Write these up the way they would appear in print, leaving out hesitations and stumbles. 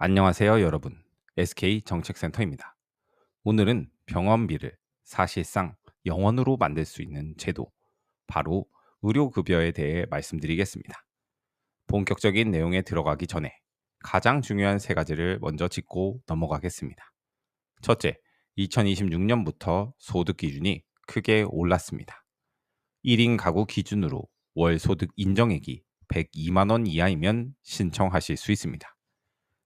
안녕하세요, 여러분. SK정책센터입니다. 오늘은 병원비를 사실상 영원으로 만들 수 있는 제도, 바로 의료급여에 대해 말씀드리겠습니다. 본격적인 내용에 들어가기 전에 가장 중요한 세 가지를 먼저 짚고 넘어가겠습니다. 첫째, 2026년부터 소득 기준이 크게 올랐습니다. 1인 가구 기준으로 월 소득 인정액이 102만 원 이하이면 신청하실 수 있습니다.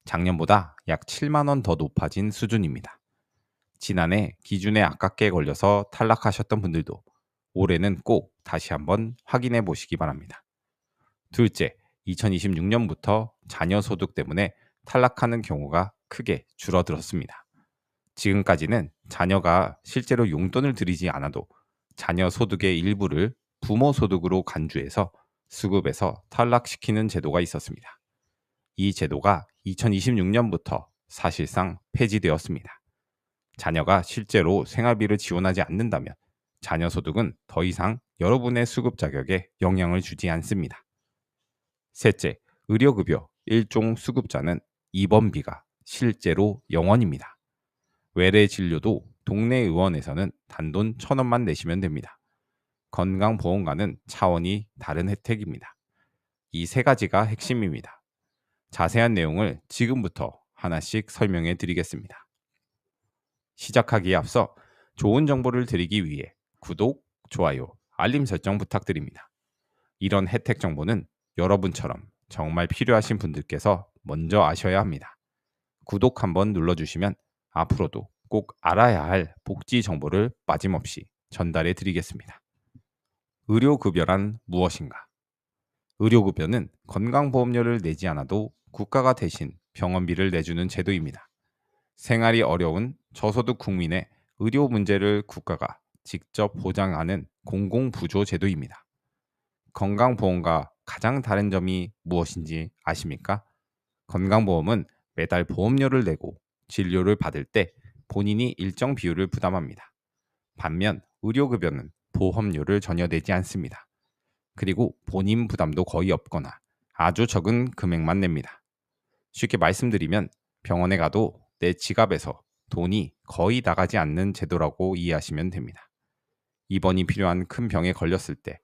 작년보다 약 7만 원 더 높아진 수준입니다. 지난해 기준에 아깝게 걸려서 탈락하셨던 분들도 올해는 꼭 다시 한번 확인해 보시기 바랍니다. 둘째, 2026년부터 자녀 소득 때문에 탈락하는 경우가 크게 줄어들었습니다. 지금까지는 자녀가 실제로 용돈을 들이지 않아도 자녀 소득의 일부를 부모 소득으로 간주해서 수급에서 탈락시키는 제도가 있었습니다. 이 제도가 2026년부터 사실상 폐지되었습니다. 자녀가 실제로 생활비를 지원하지 않는다면 자녀 소득은 더 이상 여러분의 수급 자격에 영향을 주지 않습니다. 셋째, 의료급여 1종 수급자는 입원비가 실제로 0원입니다. 외래 진료도 동네 의원에서는 단돈 1,000원만 내시면 됩니다. 건강보험과는 차원이 다른 혜택입니다. 이 세 가지가 핵심입니다. 자세한 내용을 지금부터 하나씩 설명해 드리겠습니다. 시작하기에 앞서 좋은 정보를 드리기 위해 구독, 좋아요, 알림 설정 부탁드립니다. 이런 혜택 정보는 여러분처럼 정말 필요하신 분들께서 먼저 아셔야 합니다. 구독 한번 눌러주시면 앞으로도 꼭 알아야 할 복지 정보를 빠짐없이 전달해 드리겠습니다. 의료급여란 무엇인가? 의료급여는 건강보험료를 내지 않아도 국가가 대신 병원비를 내주는 제도입니다. 생활이 어려운 저소득 국민의 의료 문제를 국가가 직접 보장하는 공공부조 제도입니다. 건강보험과 가장 다른 점이 무엇인지 아십니까? 건강보험은 매달 보험료를 내고 진료를 받을 때 본인이 일정 비율을 부담합니다. 반면 의료급여는 보험료를 전혀 내지 않습니다. 그리고 본인 부담도 거의 없거나 아주 적은 금액만 냅니다. 쉽게 말씀드리면 병원에 가도 내 지갑에서 돈이 거의 나가지 않는 제도라고 이해하시면 됩니다. 입원이 필요한 큰 병에 걸렸을 때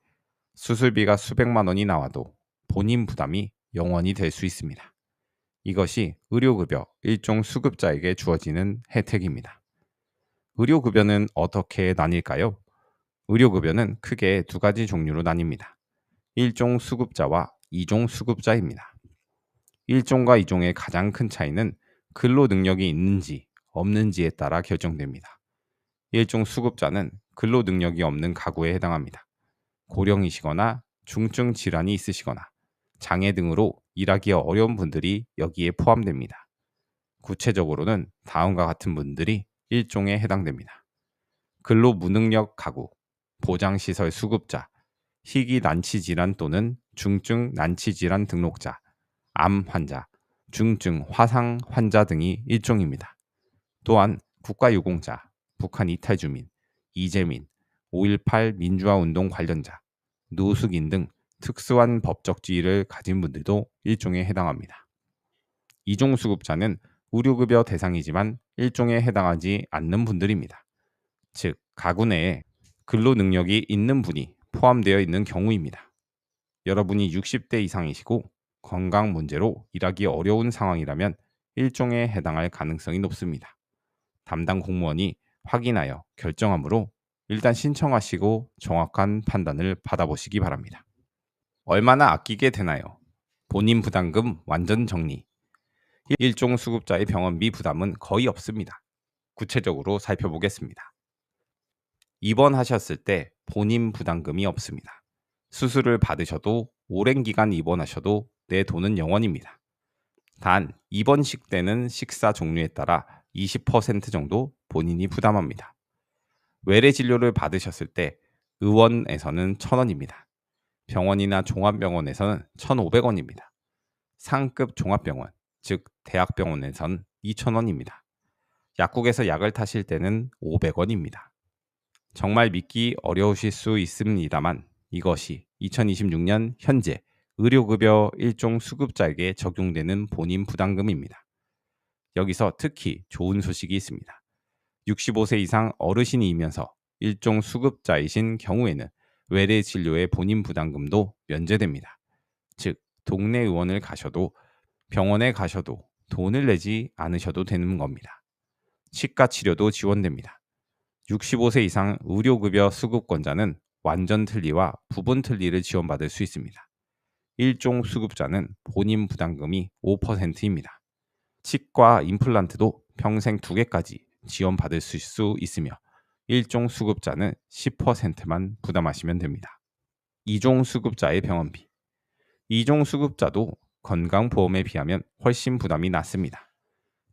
수술비가 수백만 원이 나와도 본인 부담이 0원이 될 수 있습니다. 이것이 의료급여 일종 수급자에게 주어지는 혜택입니다. 의료급여는 어떻게 나뉠까요? 의료급여는 크게 두 가지 종류로 나뉩니다. 1종 수급자와 2종 수급자입니다. 1종과 2종의 가장 큰 차이는 근로 능력이 있는지 없는지에 따라 결정됩니다. 1종 수급자는 근로 능력이 없는 가구에 해당합니다. 고령이시거나 중증 질환이 있으시거나 장애 등으로 일하기 어려운 분들이 여기에 포함됩니다. 구체적으로는 다음과 같은 분들이 1종에 해당됩니다. 근로 무능력 가구, 보장시설 수급자, 희귀 난치 질환 또는 중증 난치 질환 등록자, 암 환자, 중증 화상 환자 등이 일종입니다. 또한 국가유공자, 북한 이탈 주민, 이재민, 5.18 민주화 운동 관련자, 노숙인 등 특수한 법적 지위를 가진 분들도 일종에 해당합니다. 이종 수급자는 의료급여 대상이지만 일종에 해당하지 않는 분들입니다. 즉, 가구 내에 근로 능력이 있는 분이 포함되어 있는 경우입니다. 여러분이 60대 이상이시고 건강 문제로 일하기 어려운 상황이라면 일종에 해당할 가능성이 높습니다. 담당 공무원이 확인하여 결정하므로 일단 신청하시고 정확한 판단을 받아보시기 바랍니다. 얼마나 아끼게 되나요? 본인 부담금 완전 정리. 일종 수급자의 병원비 부담은 거의 없습니다. 구체적으로 살펴보겠습니다. 입원하셨을 때 본인 부담금이 없습니다. 수술을 받으셔도 오랜 기간 입원하셔도 내 돈은 0원입니다. 단 입원식 때는 식사 종류에 따라 20% 정도 본인이 부담합니다. 외래 진료를 받으셨을 때 의원에서는 1,000원입니다. 병원이나 종합병원에서는 1,500원입니다. 상급 종합병원, 즉 대학병원에선 2,000원입니다. 약국에서 약을 타실 때는 500원입니다. 정말 믿기 어려우실 수 있습니다만 이것이 2026년 현재 의료급여 일종 수급자에게 적용되는 본인 부담금입니다. 여기서 특히 좋은 소식이 있습니다. 65세 이상 어르신이면서 일종 수급자이신 경우에는 외래 진료의 본인 부담금도 면제됩니다. 즉, 동네 의원을 가셔도 병원에 가셔도 돈을 내지 않으셔도 되는 겁니다. 치과 치료도 지원됩니다. 65세 이상 의료급여 수급권자는 완전 틀니와 부분 틀니를 지원받을 수 있습니다. 일종 수급자는 본인 부담금이 5%입니다. 치과 임플란트도 평생 2개까지 지원받을 수 있으며 일종 수급자는 10%만 부담하시면 됩니다. 이종 수급자의 병원비. 이종 수급자도 건강보험에 비하면 훨씬 부담이 낮습니다.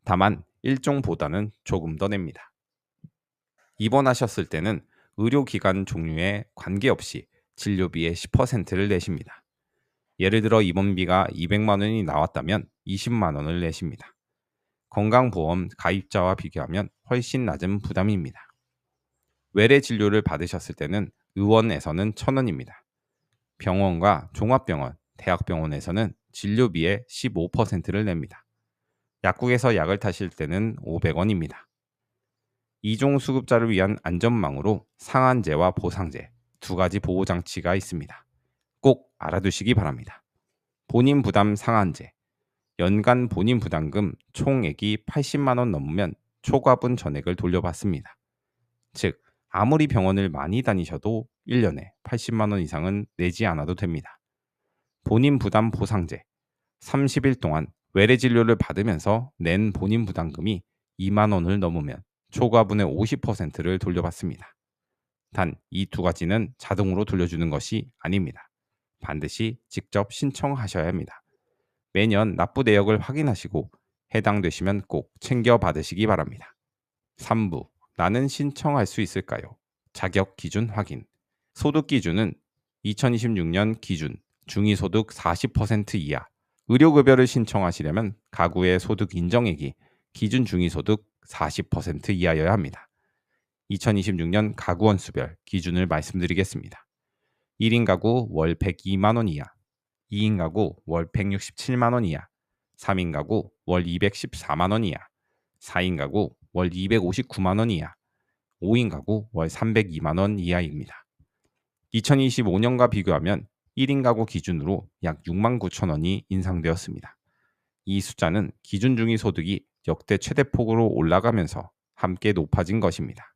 다만 일종보다는 조금 더 냅니다. 입원하셨을 때는 의료기관 종류에 관계없이 진료비의 10%를 내십니다. 예를 들어 입원비가 200만 원이 나왔다면 20만 원을 내십니다. 건강보험 가입자와 비교하면 훨씬 낮은 부담입니다. 외래 진료를 받으셨을 때는 의원에서는 1,000원입니다. 병원과 종합병원, 대학병원에서는 진료비의 15%를 냅니다. 약국에서 약을 타실 때는 500원입니다. 이종 수급자를 위한 안전망으로 상한제와 보상제 2가지 보호장치가 있습니다. 꼭 알아두시기 바랍니다. 본인 부담 상한제. 연간 본인 부담금 총액이 80만 원 넘으면 초과분 전액을 돌려받습니다. 즉, 아무리 병원을 많이 다니셔도 1년에 80만 원 이상은 내지 않아도 됩니다. 본인 부담 보상제. 30일 동안 외래 진료를 받으면서 낸 본인 부담금이 2만 원을 넘으면 초과분의 50%를 돌려받습니다. 단 이 2가지는 자동으로 돌려주는 것이 아닙니다. 반드시 직접 신청하셔야 합니다. 매년 납부 내역을 확인하시고 해당되시면 꼭 챙겨 받으시기 바랍니다. 3부. 나는 신청할 수 있을까요? 자격 기준 확인. 소득 기준은 2026년 기준 중위소득 40% 이하. 의료급여를 신청하시려면 가구의 소득 인정액이 기준 중위소득 40% 이하여야 합니다. 2026년 가구원 수별 기준을 말씀드리겠습니다. 1인 가구 월 102만 원 이하, 2인 가구 월 167만 원 이하, 3인 가구 월 214만 원 이하, 4인 가구 월 259만 원 이하, 5인 가구 월 302만 원 이하입니다. 2025년과 비교하면 1인 가구 기준으로 약 6만 9천 원이 인상되었습니다. 이 숫자는 기준 중위 소득이 역대 최대폭으로 올라가면서 함께 높아진 것입니다.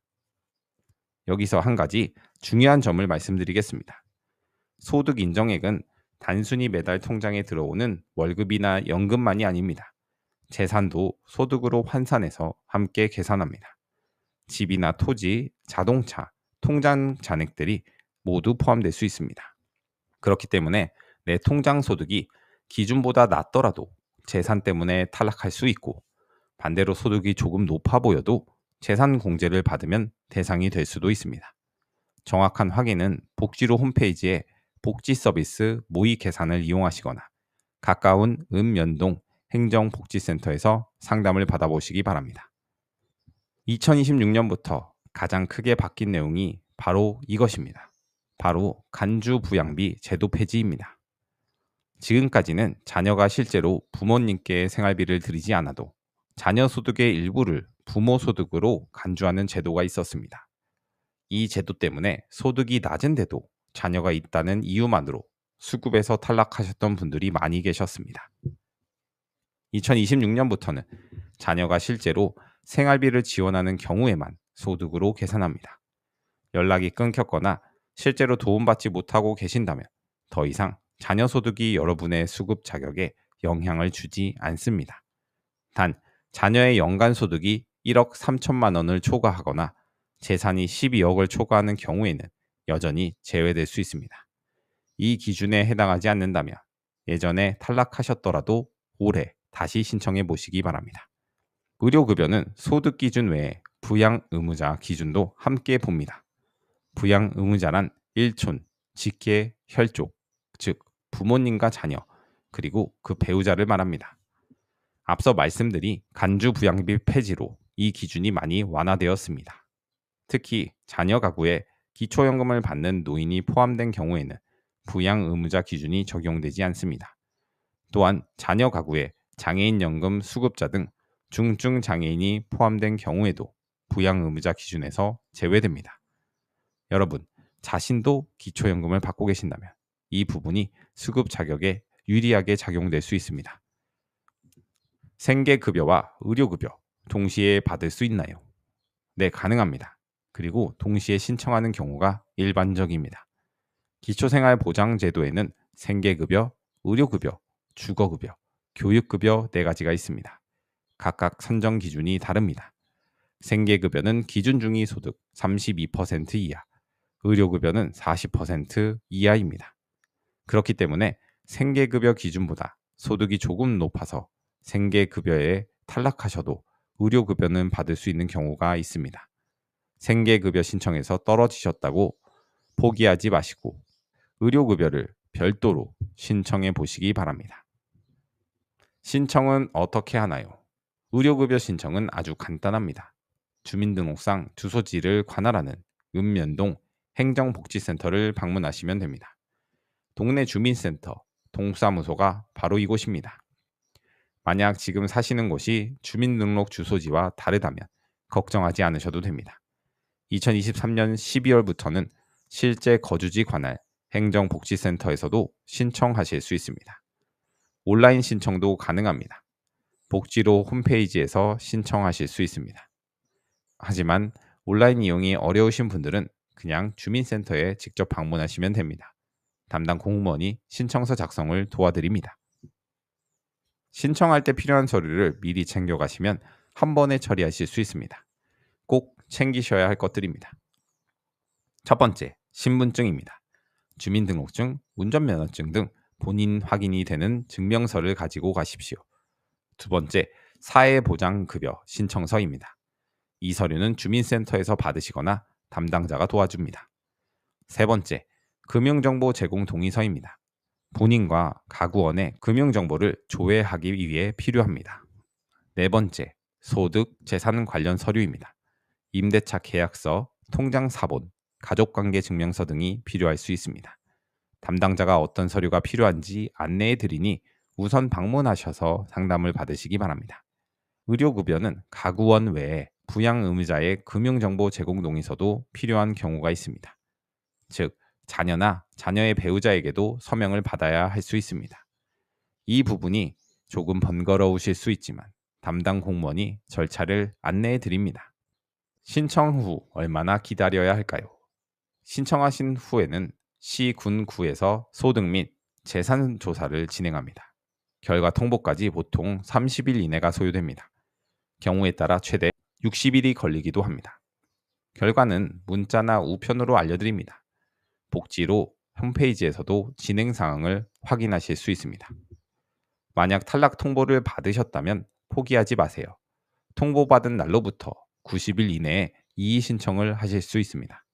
여기서 한 가지 중요한 점을 말씀드리겠습니다. 소득 인정액은 단순히 매달 통장에 들어오는 월급이나 연금만이 아닙니다. 재산도 소득으로 환산해서 함께 계산합니다. 집이나 토지, 자동차, 통장 잔액들이 모두 포함될 수 있습니다. 그렇기 때문에 내 통장 소득이 기준보다 낮더라도 재산 때문에 탈락할 수 있고, 반대로 소득이 조금 높아 보여도 재산 공제를 받으면 대상이 될 수도 있습니다. 정확한 확인은 복지로 홈페이지에 복지 서비스 모의 계산을 이용하시거나 가까운 읍면동 행정복지센터에서 상담을 받아보시기 바랍니다. 2026년부터 가장 크게 바뀐 내용이 바로 이것입니다. 바로 간주부양비 제도 폐지입니다. 지금까지는 자녀가 실제로 부모님께 생활비를 드리지 않아도 자녀 소득의 일부를 부모 소득으로 간주하는 제도가 있었습니다. 이 제도 때문에 소득이 낮은데도 자녀가 있다는 이유만으로 수급에서 탈락하셨던 분들이 많이 계셨습니다. 2026년부터는 자녀가 실제로 생활비를 지원하는 경우에만 소득으로 계산합니다. 연락이 끊겼거나 실제로 도움받지 못하고 계신다면 더 이상 자녀 소득이 여러분의 수급 자격에 영향을 주지 않습니다. 단, 자녀의 연간 소득이 1억 3천만 원을 초과하거나 재산이 12억을 초과하는 경우에는 여전히 제외될 수 있습니다. 이 기준에 해당하지 않는다면 예전에 탈락하셨더라도 올해 다시 신청해 보시기 바랍니다. 의료급여는 소득 기준 외에 부양 의무자 기준도 함께 봅니다. 부양 의무자란 일촌, 직계, 혈족, 즉 부모님과 자녀, 그리고 그 배우자를 말합니다. 앞서 말씀드린 간주부양비 폐지로 이 기준이 많이 완화되었습니다. 특히 자녀 가구에 기초연금을 받는 노인이 포함된 경우에는 부양 의무자 기준이 적용되지 않습니다. 또한 자녀 가구에 장애인연금 수급자 등 중증 장애인이 포함된 경우에도 부양 의무자 기준에서 제외됩니다. 여러분, 자신도 기초연금을 받고 계신다면 이 부분이 수급 자격에 유리하게 작용될 수 있습니다. 생계급여와 의료급여 동시에 받을 수 있나요? 네, 가능합니다. 그리고 동시에 신청하는 경우가 일반적입니다. 기초생활보장제도에는 생계급여, 의료급여, 주거급여, 교육급여 4가지가 있습니다. 각각 산정 기준이 다릅니다. 생계급여는 기준 중위 소득 32% 이하, 의료급여는 40% 이하입니다. 그렇기 때문에 생계급여 기준보다 소득이 조금 높아서 생계급여에 탈락하셔도 의료급여는 받을 수 있는 경우가 있습니다. 생계급여 신청에서 떨어지셨다고 포기하지 마시고 의료급여를 별도로 신청해 보시기 바랍니다. 신청은 어떻게 하나요? 의료급여 신청은 아주 간단합니다. 주민등록상 주소지를 관할하는 읍면동 행정복지센터를 방문하시면 됩니다. 동네 주민센터, 동사무소가 바로 이곳입니다. 만약 지금 사시는 곳이 주민등록 주소지와 다르다면 걱정하지 않으셔도 됩니다. 2023년 12월부터는 실제 거주지 관할 행정복지센터에서도 신청하실 수 있습니다. 온라인 신청도 가능합니다. 복지로 홈페이지에서 신청하실 수 있습니다. 하지만 온라인 이용이 어려우신 분들은 그냥 주민센터에 직접 방문하시면 됩니다. 담당 공무원이 신청서 작성을 도와드립니다. 신청할 때 필요한 서류를 미리 챙겨가시면 한 번에 처리하실 수 있습니다. 꼭 챙기셔야 할 것들입니다. 첫 번째, 신분증입니다. 주민등록증, 운전면허증 등 본인 확인이 되는 증명서를 가지고 가십시오. 두 번째, 사회보장급여 신청서입니다. 이 서류는 주민센터에서 받으시거나 담당자가 도와줍니다. 세 번째, 금융정보 제공 동의서입니다. 본인과 가구원의 금융정보를 조회하기 위해 필요합니다. 네 번째, 소득, 재산 관련 서류입니다. 임대차 계약서, 통장 사본, 가족관계 증명서 등이 필요할 수 있습니다. 담당자가 어떤 서류가 필요한지 안내해 드리니 우선 방문하셔서 상담을 받으시기 바랍니다. 의료급여는 가구원 외에 부양 의무자의 금융정보 제공 동의서도 필요한 경우가 있습니다. 즉, 자녀나 자녀의 배우자에게도 서명을 받아야 할 수 있습니다. 이 부분이 조금 번거로우실 수 있지만 담당 공무원이 절차를 안내해 드립니다. 신청 후 얼마나 기다려야 할까요? 신청하신 후에는 시, 군, 구에서 소득 및 재산 조사를 진행합니다. 결과 통보까지 보통 30일 이내가 소요됩니다. 경우에 따라 최대 60일이 걸리기도 합니다. 결과는 문자나 우편으로 알려드립니다. 복지로 홈페이지에서도 진행 사항을 확인하실 수 있습니다. 만약 탈락 통보를 받으셨다면 포기하지 마세요. 통보받은 날로부터 90일 이내에 이의 신청을 하실 수 있습니다.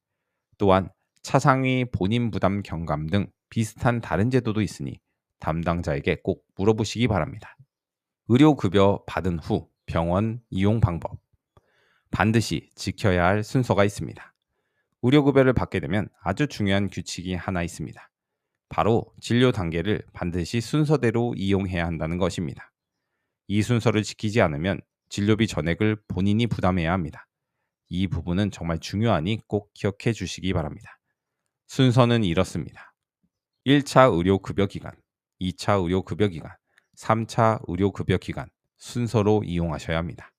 또한 차상위 본인 부담 경감 등 비슷한 다른 제도도 있으니 담당자에게 꼭 물어보시기 바랍니다. 의료급여 받은 후 병원 이용 방법. 반드시 지켜야 할 순서가 있습니다. 의료급여를 받게 되면 아주 중요한 규칙이 하나 있습니다. 바로 진료 단계를 반드시 순서대로 이용해야 한다는 것입니다. 이 순서를 지키지 않으면 진료비 전액을 본인이 부담해야 합니다. 이 부분은 정말 중요하니 꼭 기억해 주시기 바랍니다. 순서는 이렇습니다. 1차 의료급여기관, 2차 의료급여기관, 3차 의료급여기관 순서로 이용하셔야 합니다.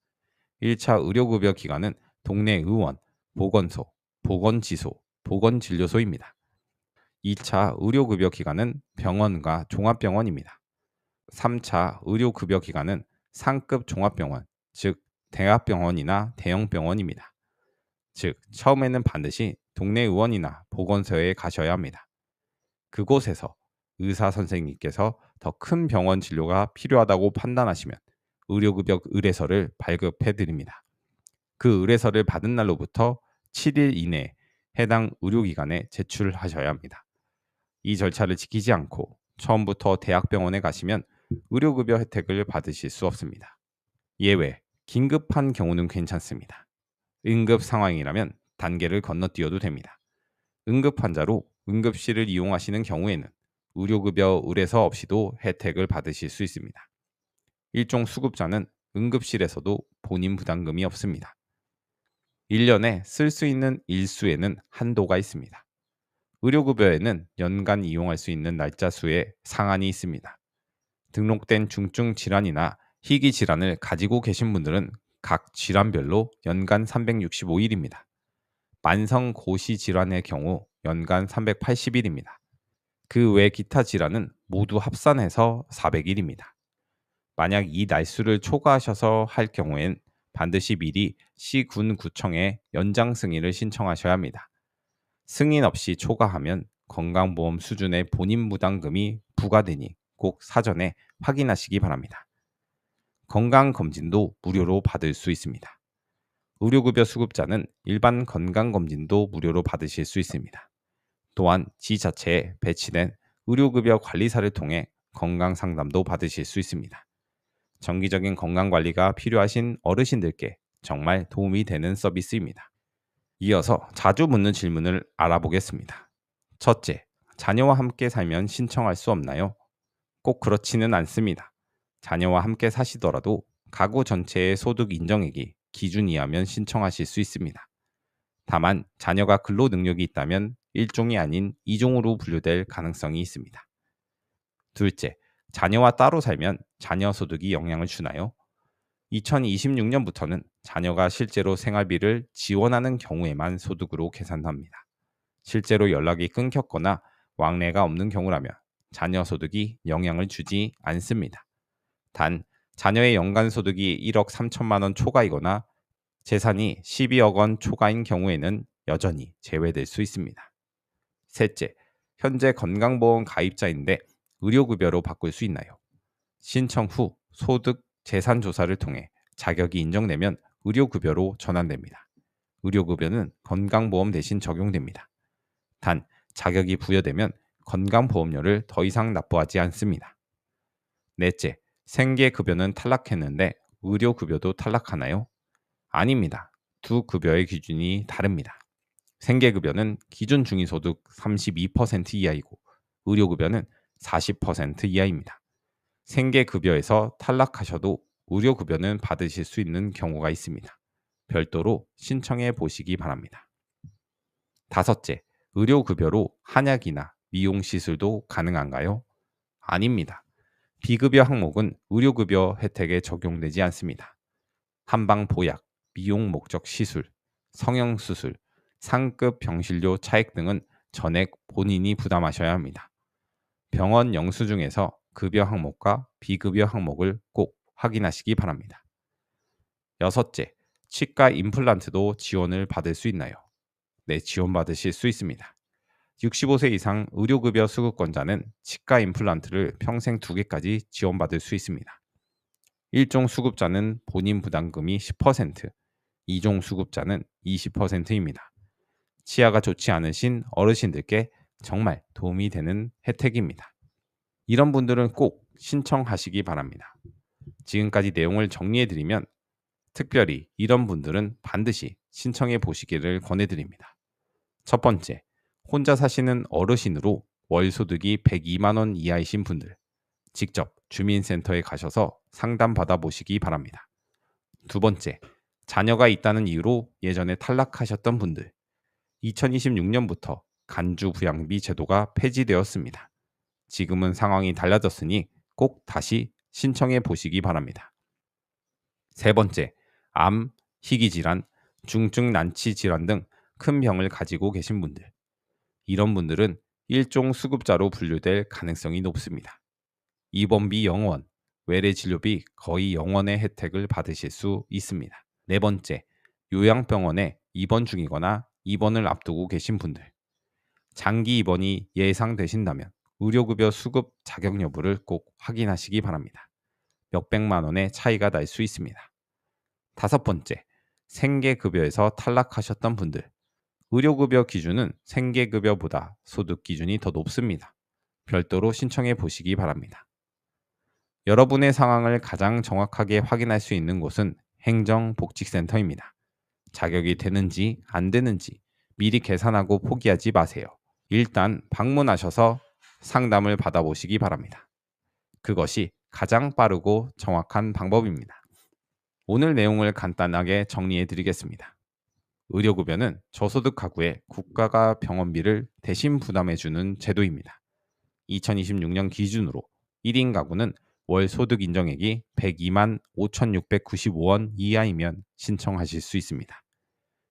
1차 의료급여기관은 동네 의원, 보건소, 보건지소, 보건진료소입니다. 2차 의료급여기관은 병원과 종합병원입니다. 3차 의료급여기관은 상급 종합병원, 즉 대학병원이나 대형병원입니다. 즉 처음에는 반드시 동네 의원이나 보건소에 가셔야 합니다. 그곳에서 의사 선생님께서 더 큰 병원 진료가 필요하다고 판단하시면 의료급여 의뢰서를 발급해 드립니다. 그 의뢰서를 받은 날로부터 7일 이내에 해당 의료기관에 제출하셔야 합니다. 이 절차를 지키지 않고 처음부터 대학병원에 가시면 의료급여 혜택을 받으실 수 없습니다. 예외, 긴급한 경우는 괜찮습니다. 응급 상황이라면 단계를 건너뛰어도 됩니다. 응급 환자로 응급실을 이용하시는 경우에는 의료급여 의뢰서 없이도 혜택을 받으실 수 있습니다. 일종 수급자는 응급실에서도 본인 부담금이 없습니다. 1년에 쓸 수 있는 일수에는 한도가 있습니다. 의료급여에는 연간 이용할 수 있는 날짜 수에 상한이 있습니다. 등록된 중증 질환이나 희귀 질환을 가지고 계신 분들은 각 질환별로 연간 365일입니다. 만성 고시 질환의 경우 연간 380일입니다. 그 외 기타 질환은 모두 합산해서 400일입니다. 만약 이 날수를 초과하셔서 할 경우엔 반드시 미리 시군구청에 연장 승인을 신청하셔야 합니다. 승인 없이 초과하면 건강보험 수준의 본인 부담금이 부과되니 꼭 사전에 확인하시기 바랍니다. 건강검진도 무료로 받을 수 있습니다. 의료급여 수급자는 일반 건강검진도 무료로 받으실 수 있습니다. 또한 지자체에 배치된 의료급여 관리사를 통해 건강상담도 받으실 수 있습니다. 정기적인 건강관리가 필요하신 어르신들께 정말 도움이 되는 서비스입니다. 이어서 자주 묻는 질문을 알아보겠습니다. 첫째, 자녀와 함께 살면 신청할 수 없나요? 꼭 그렇지는 않습니다. 자녀와 함께 사시더라도 가구 전체의 소득 인정액이 기준 이하면 신청하실 수 있습니다. 다만 자녀가 근로 능력이 있다면 1종이 아닌 2종으로 분류될 가능성이 있습니다. 둘째, 자녀와 따로 살면 자녀 소득이 영향을 주나요? 2026년부터는 자녀가 실제로 생활비를 지원하는 경우에만 소득으로 계산합니다. 실제로 연락이 끊겼거나 왕래가 없는 경우라면 자녀 소득이 영향을 주지 않습니다. 단, 자녀의 연간 소득이 1억 3천만 원 초과이거나 재산이 12억 원 초과인 경우에는 여전히 제외될 수 있습니다. 셋째, 현재 건강보험 가입자인데 의료급여로 바꿀 수 있나요? 신청 후 소득 재산 조사를 통해 자격이 인정되면 의료급여로 전환됩니다. 의료급여는 건강보험 대신 적용됩니다. 단, 자격이 부여되면 건강보험료를 더 이상 납부하지 않습니다. 넷째, 생계급여는 탈락했는데 의료급여도 탈락하나요? 아닙니다. 두 급여의 기준이 다릅니다. 생계급여는 기준 중위소득 32% 이하이고 의료급여는 40% 이하입니다. 생계급여에서 탈락하셔도 의료급여는 받으실 수 있는 경우가 있습니다. 별도로 신청해 보시기 바랍니다. 다섯째, 의료급여로 한약이나 미용시술도 가능한가요? 아닙니다. 비급여 항목은 의료급여 혜택에 적용되지 않습니다. 한방보약, 미용 목적 시술, 성형수술, 상급 병실료 차액 등은 전액 본인이 부담하셔야 합니다. 병원 영수증에서 급여 항목과 비급여 항목을 꼭 확인하시기 바랍니다. 여섯째, 치과 임플란트도 지원을 받을 수 있나요? 네, 지원받으실 수 있습니다. 65세 이상 의료급여 수급권자는 치과 임플란트를 평생 2개까지 지원받을 수 있습니다. 1종 수급자는 본인 부담금이 10%, 2종 수급자는 20%입니다. 치아가 좋지 않으신 어르신들께 정말 도움이 되는 혜택입니다. 이런 분들은 꼭 신청하시기 바랍니다. 지금까지 내용을 정리해드리면 특별히 이런 분들은 반드시 신청해 보시기를 권해드립니다. 첫 번째, 혼자 사시는 어르신으로 월 소득이 102만 원 이하이신 분들, 직접 주민센터에 가셔서 상담 받아보시기 바랍니다. 두 번째, 자녀가 있다는 이유로 예전에 탈락하셨던 분들, 2026년부터 간주 부양비 제도가 폐지되었습니다. 지금은 상황이 달라졌으니 꼭 다시 신청해 보시기 바랍니다. 세 번째, 암, 희귀질환, 중증 난치 질환 등 큰 병을 가지고 계신 분들. 이런 분들은 일종 수급자로 분류될 가능성이 높습니다. 입원비 0원, 외래 진료비 거의 0원의 혜택을 받으실 수 있습니다. 네 번째, 요양병원에 입원 중이거나 입원을 앞두고 계신 분들. 장기 입원이 예상되신다면 의료급여 수급 자격 여부를 꼭 확인하시기 바랍니다. 몇백만 원의 차이가 날 수 있습니다. 다섯 번째, 생계급여에서 탈락하셨던 분들. 의료급여 기준은 생계급여보다 소득 기준이 더 높습니다. 별도로 신청해 보시기 바랍니다. 여러분의 상황을 가장 정확하게 확인할 수 있는 곳은 행정복지센터입니다. 자격이 되는지 안 되는지 미리 계산하고 포기하지 마세요. 일단 방문하셔서 상담을 받아보시기 바랍니다. 그것이 가장 빠르고 정확한 방법입니다. 오늘 내용을 간단하게 정리해 드리겠습니다. 의료급여는 저소득 가구에 국가가 병원비를 대신 부담해 주는 제도입니다. 2026년 기준으로 1인 가구는 월 소득 인정액이 102만 5,695원 이하이면 신청하실 수 있습니다.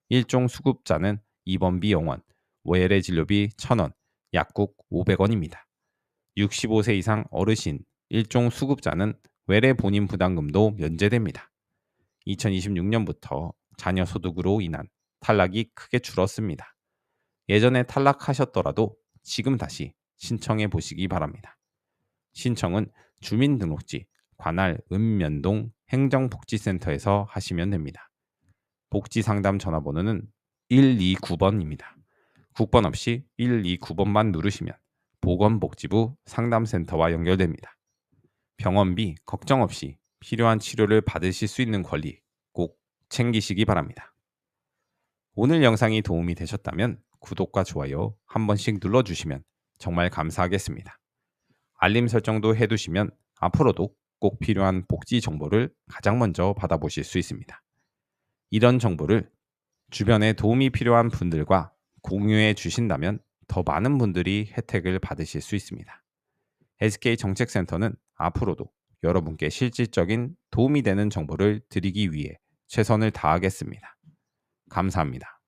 일종 수급자는 입원비 0원, 외래 진료비 1,000원, 약국 500원입니다. 65세 이상 어르신 일종 수급자는 외래 본인 부담금도 면제됩니다. 2026년부터 자녀 소득으로 인한 탈락이 크게 줄었습니다. 예전에 탈락하셨더라도 지금 다시 신청해 보시기 바랍니다. 신청은 주민등록지, 관할, 읍면동 행정복지센터에서 하시면 됩니다. 복지상담 전화번호는 129번입니다. 국번 없이 129번만 누르시면 보건복지부 상담센터와 연결됩니다. 병원비 걱정 없이 필요한 치료를 받으실 수 있는 권리 꼭 챙기시기 바랍니다. 오늘 영상이 도움이 되셨다면 구독과 좋아요 한 번씩 눌러주시면 정말 감사하겠습니다. 알림 설정도 해두시면 앞으로도 꼭 필요한 복지 정보를 가장 먼저 받아보실 수 있습니다. 이런 정보를 주변에 도움이 필요한 분들과 공유해 주신다면 더 많은 분들이 혜택을 받으실 수 있습니다. SK정책센터는 앞으로도 여러분께 실질적인 도움이 되는 정보를 드리기 위해 최선을 다하겠습니다. 감사합니다.